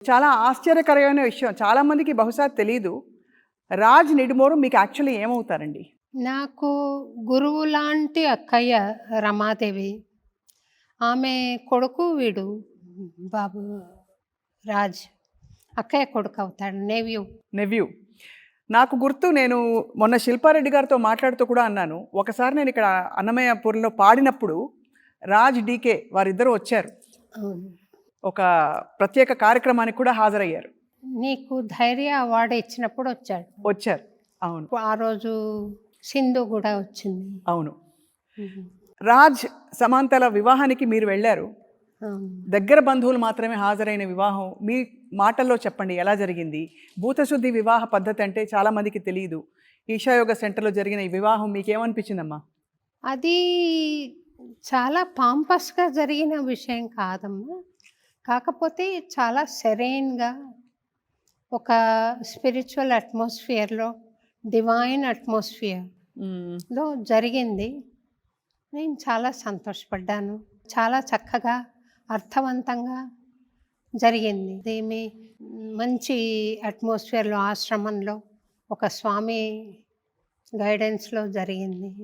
చాలా ఆశ్చర్యకరమైన విషయం. చాలామందికి బహుశా తెలీదు. రాజ్ నిడుమోరు మీకు యాక్చువల్లీ ఏమవుతారండి? నాకు గురువు లాంటి అక్కయ్య రమాదేవి. ఆమె కొడుకు వీడు బాబు రాజ్. అక్కయ్య కొడుకు అవుతాడు. నెవ్యూ. నెవ్యూ. నాకు గుర్తు నేను మొన్న శిల్పారెడ్డి గారితో మాట్లాడుతూ కూడా అన్నాను. ఒకసారి నేను ఇక్కడ అన్నమయ్యపురంలో పాడినప్పుడు రాజ్, డీకే వారిద్దరూ వచ్చారు. అవును. ఒక ప్రత్యేక కార్యక్రమానికి కూడా హాజరయ్యారు. నీకు ధైర్య అవార్డు ఇచ్చినప్పుడు వచ్చాడు. వచ్చారు. అవును. ఆ రోజు సింధు కూడా వచ్చింది. అవును. రాజ్, సమాంతల వివాహానికి మీరు వెళ్ళారు. దగ్గర బంధువులు మాత్రమే హాజరైన వివాహం. మీ మాటల్లో చెప్పండి, ఎలా జరిగింది? భూతశుద్ధి వివాహ పద్ధతి అంటే చాలామందికి తెలియదు. ఈశాయోగ సెంటర్లో జరిగిన ఈ వివాహం మీకేమనిపించిందమ్మా? అది చాలా పాంపస్గా జరిగిన విషయం కాదమ్మా. కాకపోతే చాలా సెరైన్గా ఒక స్పిరిచువల్ అట్మాస్ఫియర్లో, డివైన్ అట్మాస్ఫియర్లో జరిగింది. నేను చాలా సంతోషపడ్డాను. చాలా చక్కగా అర్థవంతంగా జరిగింది. ఇదేమి మంచి అట్మాస్ఫియర్లో, ఆశ్రమంలో, ఒక స్వామి గైడెన్స్లో జరిగింది.